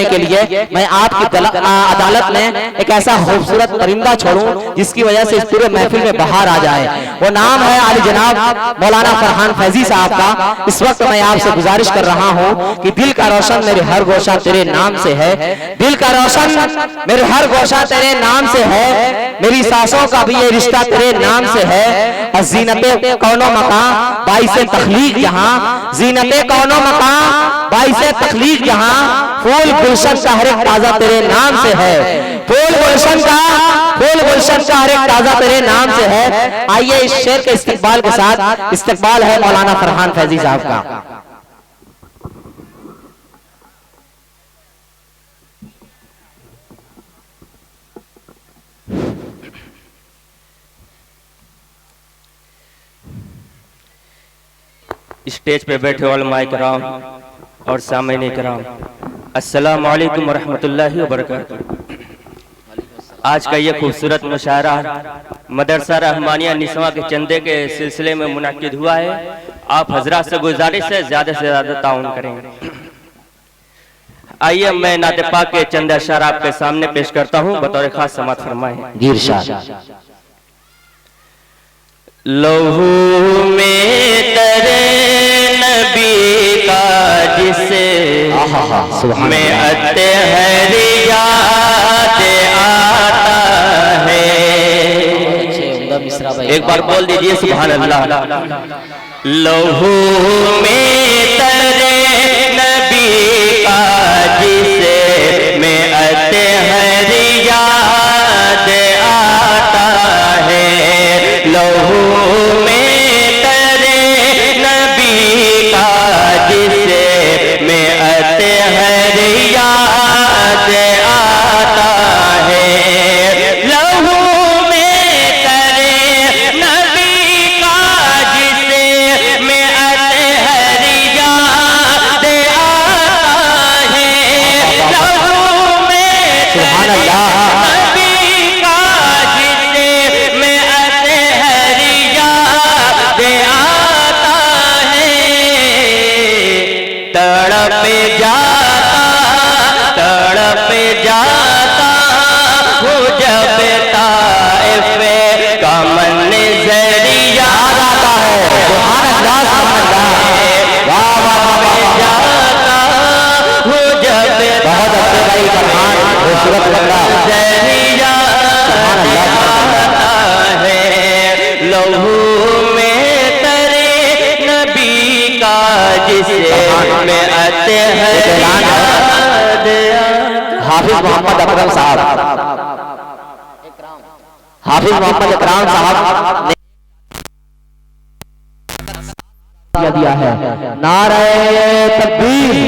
के लिए मैं आपकी अदालत में एक ऐसा खूबसूरत परिंदा छोड़ूं जिसकी वजह से इस पूरे महफिल में बाहर आ जाए। वो नाम है आली जनाब मौलाना फरहान फैजी साहब का। इस वक्त मैं आपसे गुजारिश कर रहा हूं कि दिल का रोशन मेरे हर गोशा तेरे नाम से है, दिल का रोशन मेरे हर गोशा तेरे नाम से है, मेरी सांसों का भी ये रिश्ता तेरे नाम से है। जीनते कौनो मकां बाइसे तखलीक जहां, जीनते कौनो मकां बाइसे तखलीक जहां, फूल गुलशन का हर एक ताजा तेरे नाम से है, फूल गुलशन का हर एक ताजा तेरे नाम से है। आइए इस शेर के इस्तिकबाल के साथ, इस्तिकबाल है मौलाना फरहान फैजी साहब का। स्टेज पे बैठे उलमाए किराम और सामईन किराम, अस्सलामु अलैकुम वरहमतुल्लाहि वबरकातुहू। आज का ये खूबसूरत मुशायरा मदरसा रहमानिया निस्वां के चंदे के सिलसिले में मुनाकिद हुआ है। आप हजरात से गुजारिश है ज़्यादा से ज़्यादा ताउन करेंगे। आइए मैं नाते पाक के चंद अशआर आपके सामने पेश करता हूँ, बतौर खास समात फरमाएं। लहू में तेरे नबी का जिसे में अत्हरी याद आता है। एक बार बोल दीजिए सुभान अल्लाह। लहू में तेरे नबी का जिसे में अत्हरी याद आता है, लहू हाफिज मोहम्मद अकरम साहब, हाफिज मोहम्मद इकराम साहब ने दिया है। नारे तकबीर,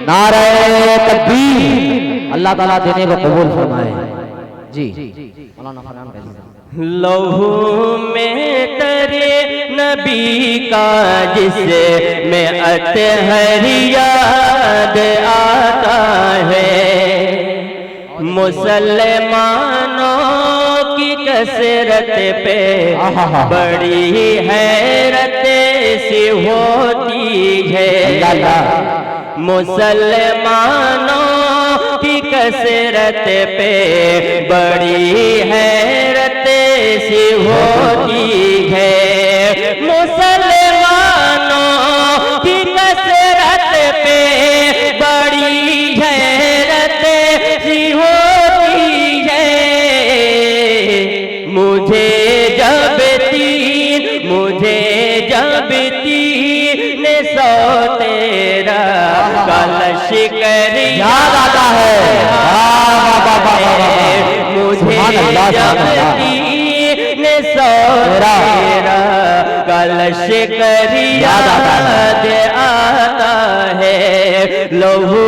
नारे तकबीर। अल्लाह ताला देने को कबूल फरमाए। जी मौलाना फरहान फैजी। लहू में तेरे नबी का जिसे में अत्हरी याद आता है, मुसलमानों की कसरत पे बड़ी हैरत सी होती है, मुसलमानों की कसरत पे बड़ी हैरत सी होती है, मुसलमानों की कसरत पे बड़ी हैरत सी होती है। मुझे जब तीन सौ तेरा कलश कर याद आता है, मुझे जब 300 तेरा कलश कर याद आता है। लहू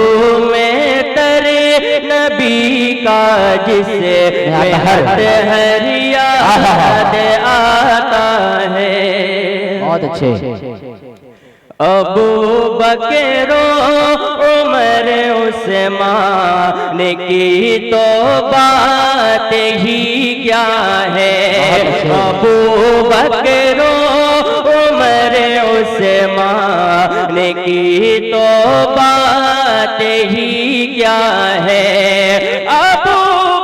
में तेरे नबी का जिसे अत्हरी याद आता है। बहुत अच्छे। अबू बकर उमर उस्मान की तो बात ही क्या है, अबू बकर उमर उस्मान की तो बात ही क्या है, अबू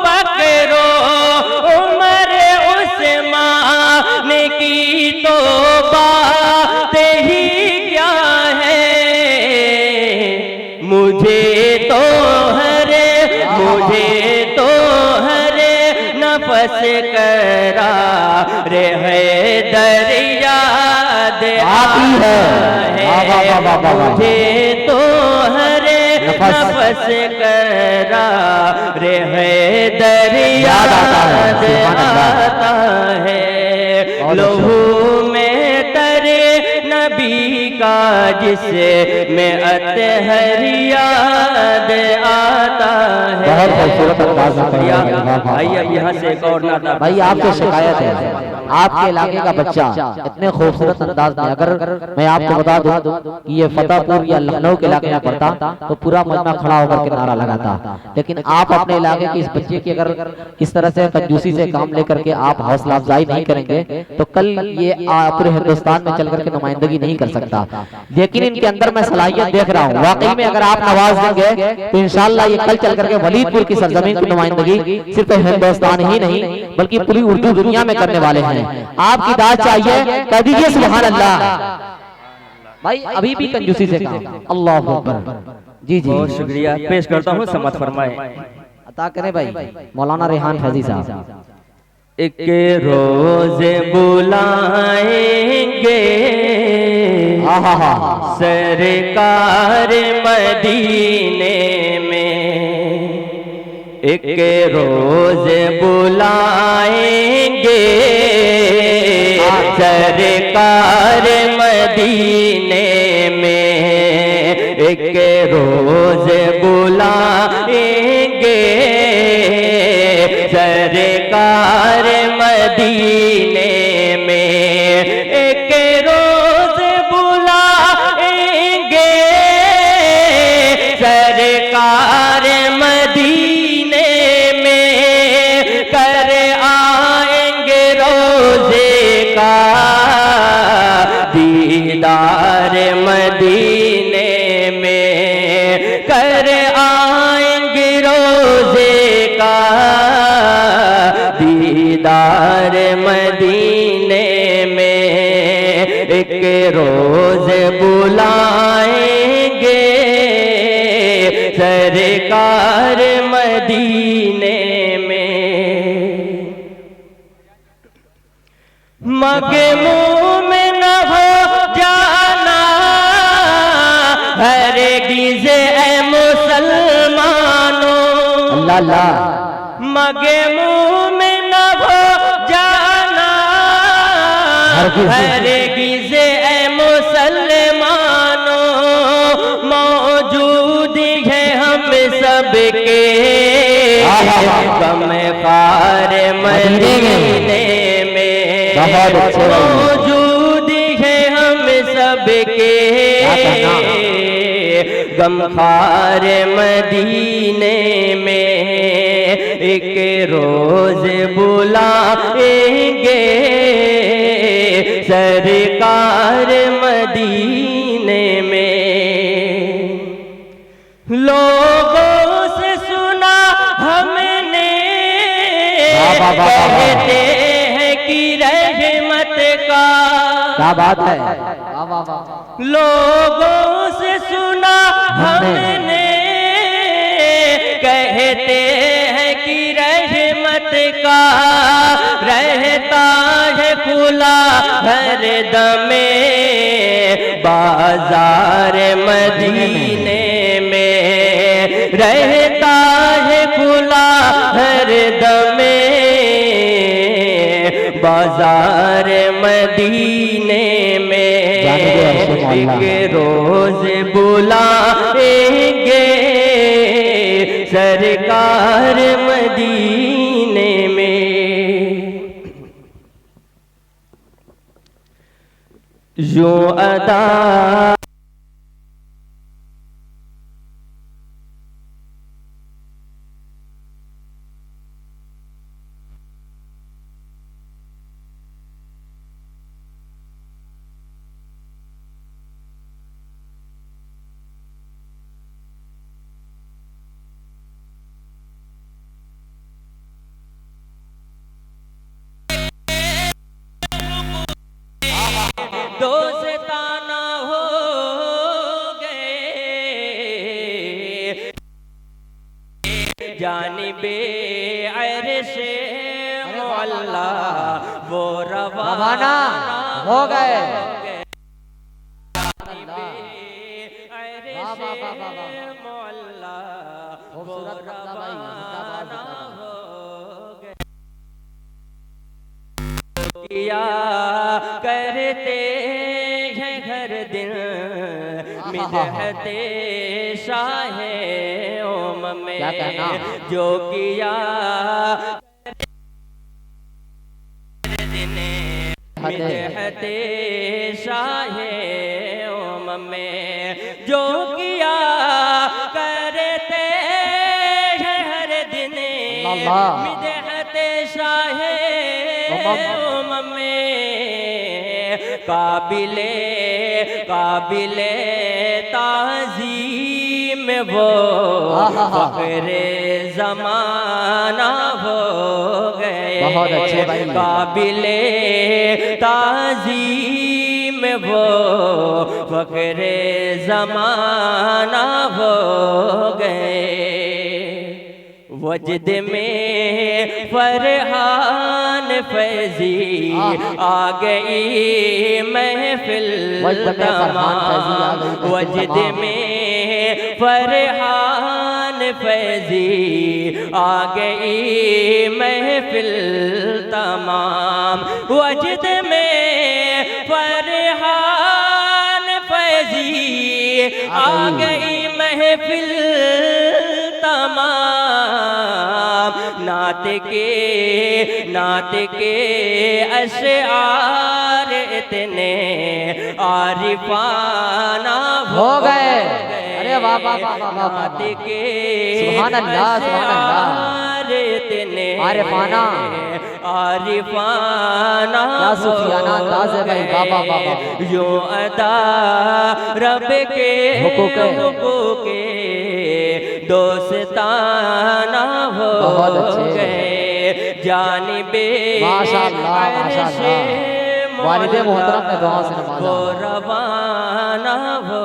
बकरो उमर उस्मान की तो बात ही क्या है। मुझे तो हरे नफस करा रे है दरिया दे है। मुझे तो हरे नफस करा रे है दरिया दे आता है। लहू में तरे नबी का जिसे में अतहर याद आता है। बहुत खूबसूरत अंदाज में पढ़ रहे हैं भाई अब यहाँ से एक और नाता भाई। आपसे शिकायत है, आपके इलाके का बच्चा इतने खूबसूरत अंदाज में, अगर मैं आपको बता दूं कि ये फतेहपुर या लखनऊ के इलाके में पढ़ता तो पूरा मजमा खड़ा होकर के नारा लगाता, लेकिन आप अपने इलाके के इस बच्चे की अगर इस तरह से कंजूसी से काम लेकर के आप हौसला अफजाई नहीं करेंगे तो कल ये पूरे हिंदुस्तान में चल करके नुमाइंदगी नहीं कर सकता। लेकिन इनके अंदर मैं सलाहियत देख रहा हूँ, वाकई में अगर आप नवाज देंगे तो इंशाल्लाह ये कल चल करके वलीदपुर की सरजमीन की नुमाइंदगी सिर्फ हिंदुस्तान ही नहीं बल्कि पूरी उर्दू दुनिया में करने वाले हैं। आपकी दाद चाहिए, कह दीजिए सुभान अल्लाह। भाई अभी भी कंजूसी से काम, अल्लाह अकबर। जी जी बहुत शुक्रिया, पेश करता हूँ, समत फरमाए। अता करें भाई मौलाना रेहान फैजी साहब। एक रोज बुलाएंगे सरकार मदीने में, एक रोज बुलाएंगे सरकार मदीने में, एक रोज बुलाएंगे सरकार मदीने में, एक रोज बुलाएंगे सरकार मदीने में, कर आएंगे रोजे का दीदार मदीने में, कर आएंगे रोजे का दीदार मदीने में, एक रोज बुलाएंगे सरकार मदीने में। मगे मुँह में न हो जाना हरगिज़ ऐ मुसलमानों, अल्लाह अल्लाह। मगे मुँह में न हो जाना हरगिज़ ऐ मुसलमानों, मौजूद है हम सबके गम ख़ार मदीने में, मौजूद है हम सबके गम ख़ार मदीने में, एक रोज बुलाएंगे सरकार मदीने में। लोगों से सुना हमने कहते हैं कि रहमत का, क्या बात है, लोगों से सुना हमने कहते हैं कि रहमत का रहता है खुला हर दमे बाजार मदीने में, रहता है खुला हर दमे बाजार मदीने में, एक रोज बुलाएंगे सरकार मदीने में। यूं अदा जानिबे अर्शे मौला वो रवाना हो गए। मौला वो रवाना हो गए। किया करते हैं घर दिन मिदहते शाहे ओम में, क्या कहना? जो किया मिदहते शाहे ओम में, जो किया करते हैं हर दिन मिदहते शाहे ओम में, काबिले काबिले ताज़ीम वो फ़ख्रे ज़माना हो गए। बहुत अच्छे भाई। काबिले ताज़ीम वो फ़ख्रे ज़माना हो गए। वजद में फरहान फैजी आ गई महफिल तमाम, वजद में फरहान फैजी आ गई महफिल तमाम, वजद में फरहान फैजी आ गई महफिल तमाम। नात के अशआर इतने आरिफाना हो गए। अरे वाह वाह वाह वाह वाह। नात के सुभान अल्लाह सुभान अल्लाह। इतने आरिफाना आरिफाना क्या सूफियाना अंदाज है भाई। वाह वाह वाह वाह। यो अदा रब के हुकूक के दोस्ताना हो गए। जानिबे माशाअल्लाह माशाअल्लाह। वालिदे मोहतरम ने दुआ से नवाजा। वो रवाना हो